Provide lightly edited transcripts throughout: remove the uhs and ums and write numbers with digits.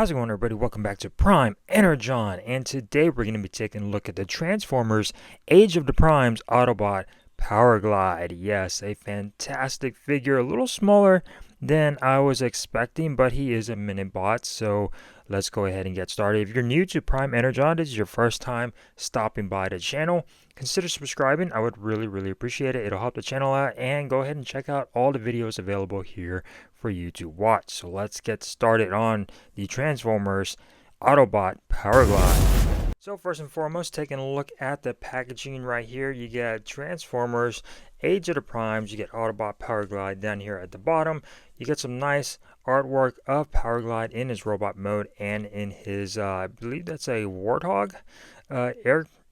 How's it going, everybody? Welcome back to Prime Energon, and today we're going to be taking a look at the Transformers Age of the Primes Autobot POWERGLIDE. Yes, a fantastic figure, a little smaller than I was expecting, but he is a mini bot, so let's go ahead and get started. If you're new to Prime Energon, this is your first time stopping by the channel, consider subscribing. I would really appreciate it. It'll help the channel out, and go ahead and check out all the videos available here for you to watch. So let's get started on the Transformers Autobot POWERGLIDE. So first and foremost, taking a look at the packaging right here, you get Transformers Age of the Primes, you get Autobot POWERGLIDE down here at the bottom. You get some nice artwork of POWERGLIDE in his robot mode and in his, I believe that's a Warthog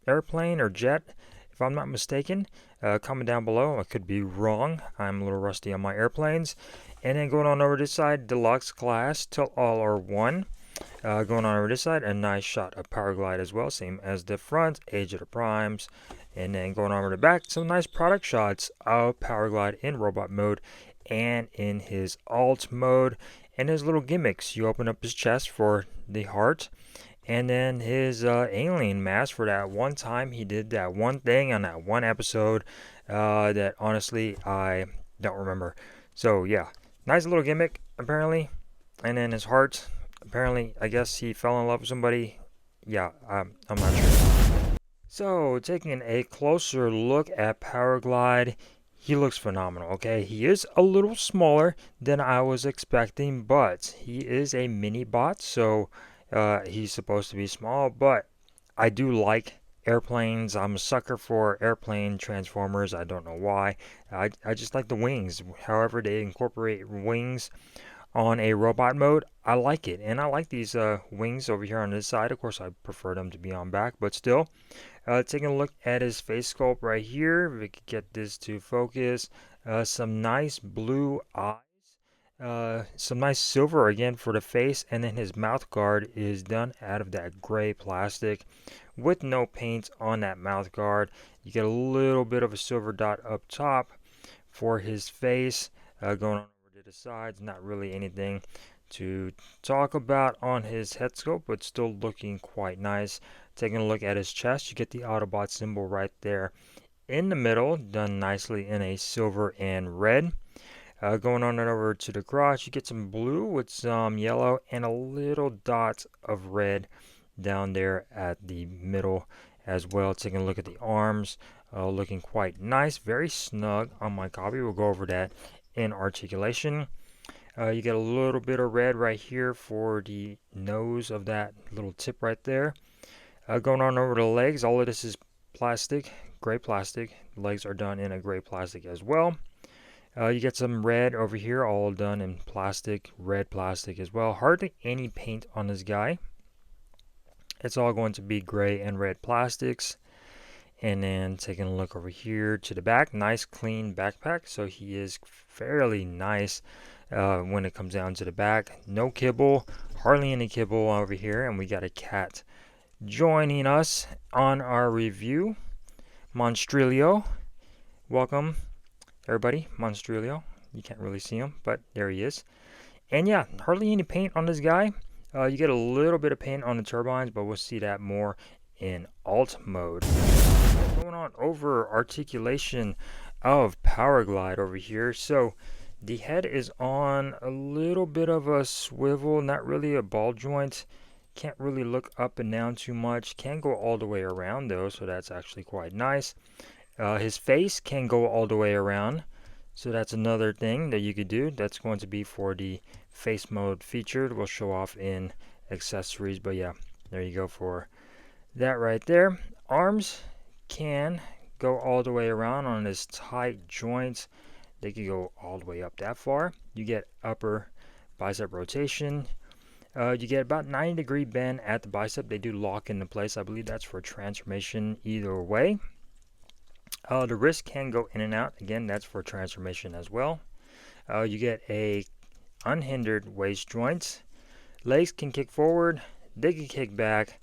airplane or jet, if I'm not mistaken. Comment down below, I could be wrong. I'm a little rusty on my airplanes. And then going on over this side, Deluxe Class till all are one. Going on over this side, a nice shot of POWERGLIDE as well, same as the front, Age of the Primes. And then going over the back, some nice product shots of POWERGLIDE in robot mode and in his alt mode. And his little gimmicks, you open up his chest for the heart. And then his alien mask for that one time he did that one thing on that one episode that honestly I don't remember. So yeah, nice little gimmick apparently. And then his heart, apparently, I guess he fell in love with somebody. Yeah, I'm not sure. So taking a closer look at POWERGLIDE, he looks phenomenal. Okay, he is a little smaller than I was expecting, but he is a mini bot, so he's supposed to be small. But I do like airplanes. I'm a sucker for airplane transformers. I don't know why. I just like the wings. However they incorporate wings on a robot mode, I like it. And I like these wings over here on this side. Of course, I prefer them to be on back, but still. Taking a look at his face sculpt right here. If we could get this to focus. Some nice blue eyes. Some nice silver again for the face, and then his mouth guard is done out of that gray plastic with no paint on that mouth guard. You get a little bit of a silver dot up top for his face. Going on over to the sides, not really anything to talk about on his head sculpt, but still looking quite nice. Taking a look at his chest, you get the Autobot symbol right there in the middle, done nicely in a silver and red. Going on over to the crotch, you get some blue with some yellow and a little dot of red down there at the middle as well. Taking a look at the arms, looking quite nice, very snug on my copy. We'll go over that in articulation. You get a little bit of red right here for the nose of that little tip right there. Going on over the legs, all of this is plastic, gray plastic. The legs are done in a gray plastic as well. You get some red over here, all done in plastic, red plastic as well. Hardly any paint on this guy. It's all going to be gray and red plastics. And then taking a look over here to the back, nice clean backpack. So he is fairly nice when it comes down to the back. No kibble, hardly any kibble over here. And we got a cat joining us on our review. Monstrilio, welcome. Everybody, Monstrilio. You can't really see him, but there he is. And yeah, hardly any paint on this guy. You get a little bit of paint on the turbines, but we'll see that more in alt mode. Going on over articulation of POWERGLIDE over here. So the head is on a little bit of a swivel, not really a ball joint. Can't really look up and down too much. Can go all the way around though, so that's actually quite nice. His face can go all the way around, so that's another thing that you could do. That's going to be for the face mode featured. We'll show off in accessories, but yeah, there you go for that right there. Arms can go all the way around on his tight joints. They can go all the way up that far. You get upper bicep rotation. You get about 90-degree bend at the bicep. They do lock into place. I believe that's for transformation either way. The wrist can go in and out. Again, that's for transformation as well. You get a unhindered waist joints. Legs can kick forward, they can kick back,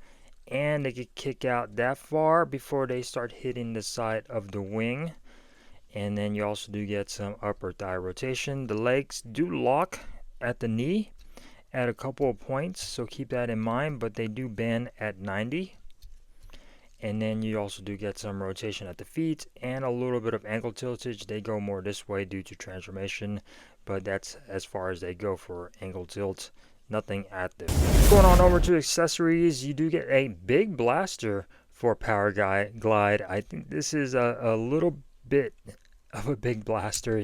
and they can kick out that far before they start hitting the side of the wing. And then you also do get some upper thigh rotation. The legs do lock at the knee at a couple of points, so keep that in mind, but they do bend at 90. And then you also do get some rotation at the feet and a little bit of ankle tiltage. They go more this way due to transformation, but that's as far as they go for ankle tilt. Nothing active. Going on over to accessories, you do get a big blaster for Power Glide. I think this is a little bit of a big blaster.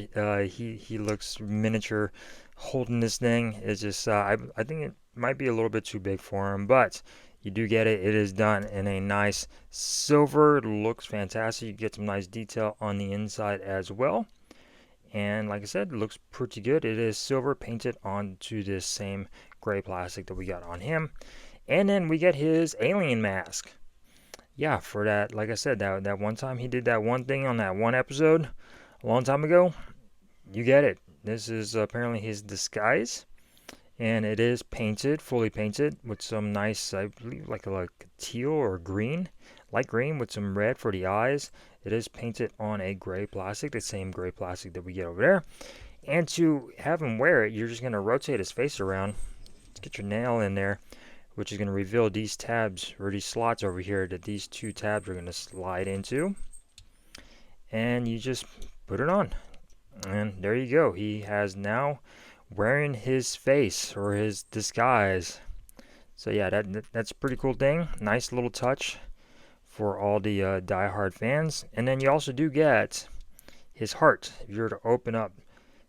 He looks miniature holding this thing. It's just I think it might be a little bit too big for him, but you do get it. It is done in a nice silver. It looks fantastic. You get some nice detail on the inside as well. And like I said, it looks pretty good. It is silver painted onto this same gray plastic that we got on him. And then we get his alien mask. Yeah, for that, like I said, that one time he did that one thing on that one episode a long time ago. You get it. This is apparently his disguise. And it is painted, fully painted, with some nice, I believe, like a teal or green, light green with some red for the eyes. It is painted on a gray plastic, the same gray plastic that we get over there. And to have him wear it, you're just going to rotate his face around. Let's get your nail in there, which is going to reveal these tabs, or these slots over here, that these two tabs are going to slide into. And you just put it on. And there you go. He has now wearing his face or his disguise. So yeah, that's a pretty cool thing. Nice little touch for all the die-hard fans. And then you also do get his heart. If you were to open up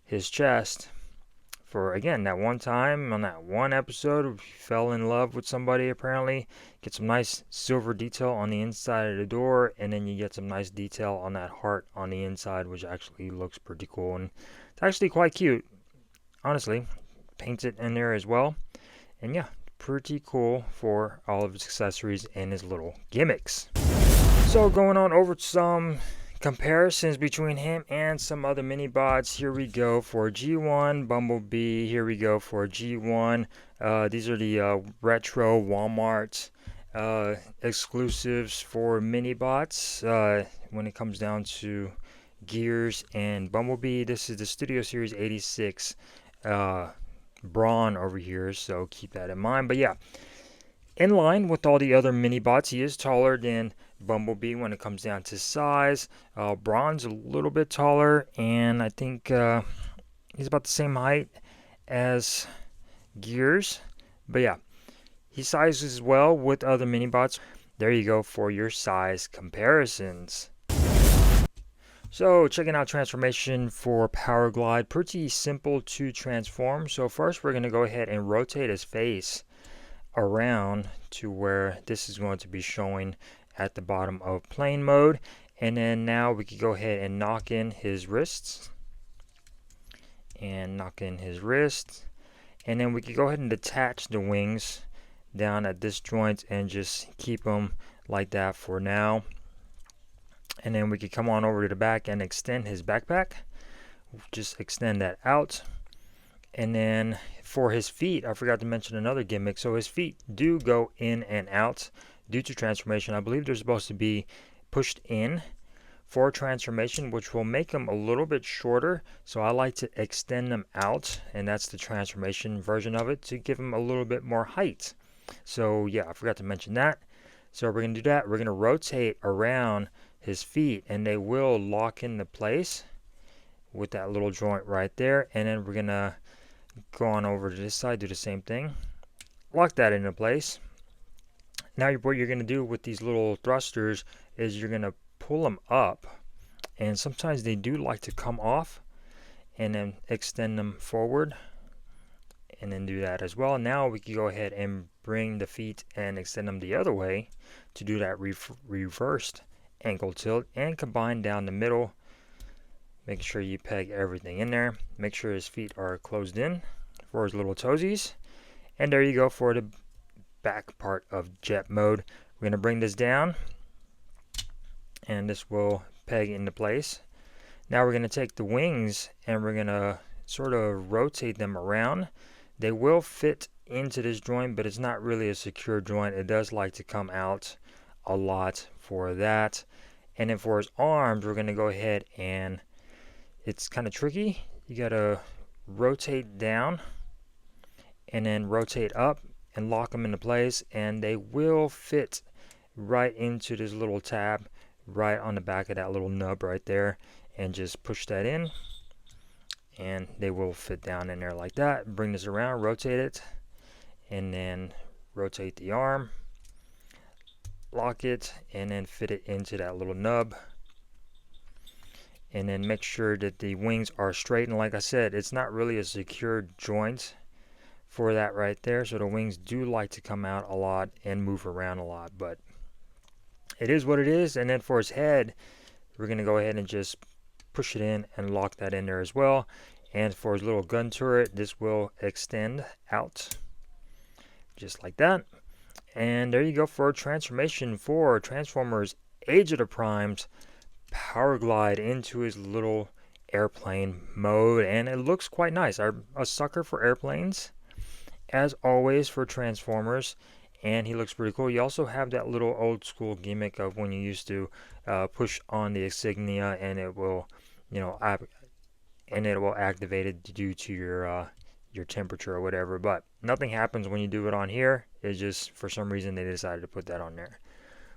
his chest, for again that one time on that one episode, fell in love with somebody apparently. Get some nice silver detail on the inside of the door, and then you get some nice detail on that heart on the inside, which actually looks pretty cool, and it's actually quite cute. Honestly, paints it in there as well. And yeah, pretty cool for all of his accessories and his little gimmicks. So going on over to some comparisons between him and some other mini bots. Here we go for G1 Bumblebee. Here we go for G1. These are the retro Walmart exclusives for mini bots when it comes down to Gears and Bumblebee. This is the Studio Series 86 Brawn over here, so keep that in mind. But yeah, in line with all the other mini bots, he is taller than Bumblebee when it comes down to size. Brawn's a little bit taller, and I think he's about the same height as Gears. But yeah, he sizes well with other mini bots. There you go for your size comparisons. So checking out transformation for Power Glide, pretty simple to transform. So first we're going to go ahead and rotate his face around to where this is going to be showing at the bottom of plane mode. And then now we can go ahead and knock in his wrists. And knock in his wrists. And then we can go ahead and detach the wings down at this joint and just keep them like that for now. And then we could come on over to the back and extend his backpack. Just extend that out. And then for his feet, I forgot to mention another gimmick. So his feet do go in and out due to transformation. I believe they're supposed to be pushed in for transformation, which will make them a little bit shorter. So I like to extend them out, and that's the transformation version of it, to give them a little bit more height. So yeah, I forgot to mention that. So we're going to do that. We're going to rotate around his feet, and they will lock into place with that little joint right there. And then we're going to go on over to this side, do the same thing. Lock that into place. Now what you're going to do with these little thrusters is you're going to pull them up, and sometimes they do like to come off, and then extend them forward, and then do that as well. Now we can go ahead and bring the feet and extend them the other way to do that reversed ankle tilt, and combine down the middle. Make sure you peg everything in there. Make sure his feet are closed in for his little toesies. And there you go for the back part of jet mode. We're going to bring this down, and this will peg into place. Now we're going to take the wings and we're going to sort of rotate them around. They will fit into this joint, but it's not really a secure joint. It does like to come out a lot for that. And then for his arms, we're going to go ahead, and it's kind of tricky. You got to rotate down and then rotate up and lock them into place, and they will fit right into this little tab right on the back of that little nub right there, and just push that in and they will fit down in there like that. Bring this around, rotate it, and then rotate the arm, lock it, and then fit it into that little nub, and then make sure that the wings are straight. And like I said, it's not really a secure joint for that right there, so the wings do like to come out a lot and move around a lot, but it is what it is. And then for his head, we're going to go ahead and just push it in and lock that in there as well. And for his little gun turret, this will extend out just like that. And there you go for a transformation for Transformers Age of the Primes Powerglide into his little airplane mode, and it looks quite nice. I'm a sucker for airplanes, as always, for Transformers, and he looks pretty cool. You also have that little old school gimmick of when you used to push on the insignia and it will, activate it due to your temperature or whatever. But nothing happens when you do it on here. It's just for some reason they decided to put that on there.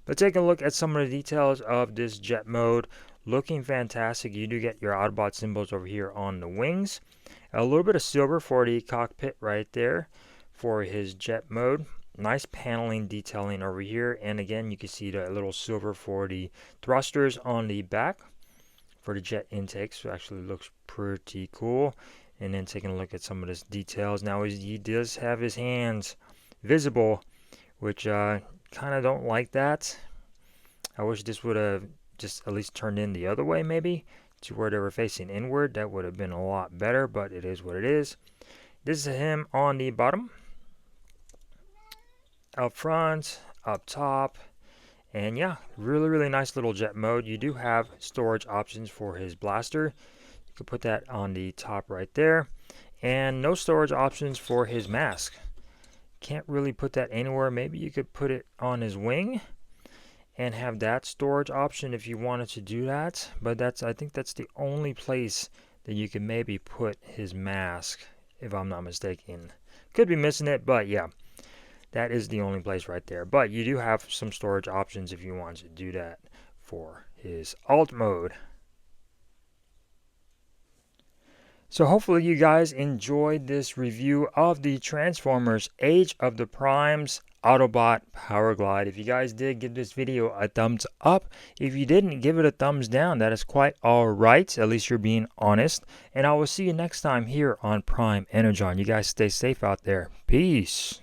But take a look at some of the details of this jet mode. Looking fantastic. You do get your Autobot symbols over here on the wings. A little bit of silver for the cockpit right there for his jet mode. Nice paneling detailing over here. And again, you can see the little silver for the thrusters on the back for the jet intakes. So actually looks pretty cool. And then taking a look at some of this details. Now he does have his hands visible, which kind of don't like that. I wish this would have just at least turned in the other way, maybe to where they were facing inward. That would have been a lot better, but it is what it is. This is him on the bottom, up front, up top, and yeah, really nice little jet mode. You do have storage options for his blaster. You can put that on the top right there, and no storage options for his mask. Can't really put that anywhere. Maybe you could put it on his wing and have that storage option if you wanted to do that, but I think that's the only place that you can maybe put his mask, if I'm not mistaken. Could be missing it, but yeah, that is the only place right there. But you do have some storage options if you want to do that for his alt mode. So hopefully you guys enjoyed this review of the Transformers Age of the Primes Autobot Powerglide. If you guys did, give this video a thumbs up. If you didn't, give it a thumbs down. That is quite alright. At least you're being honest. And I will see you next time here on Prime Energon. You guys stay safe out there. Peace.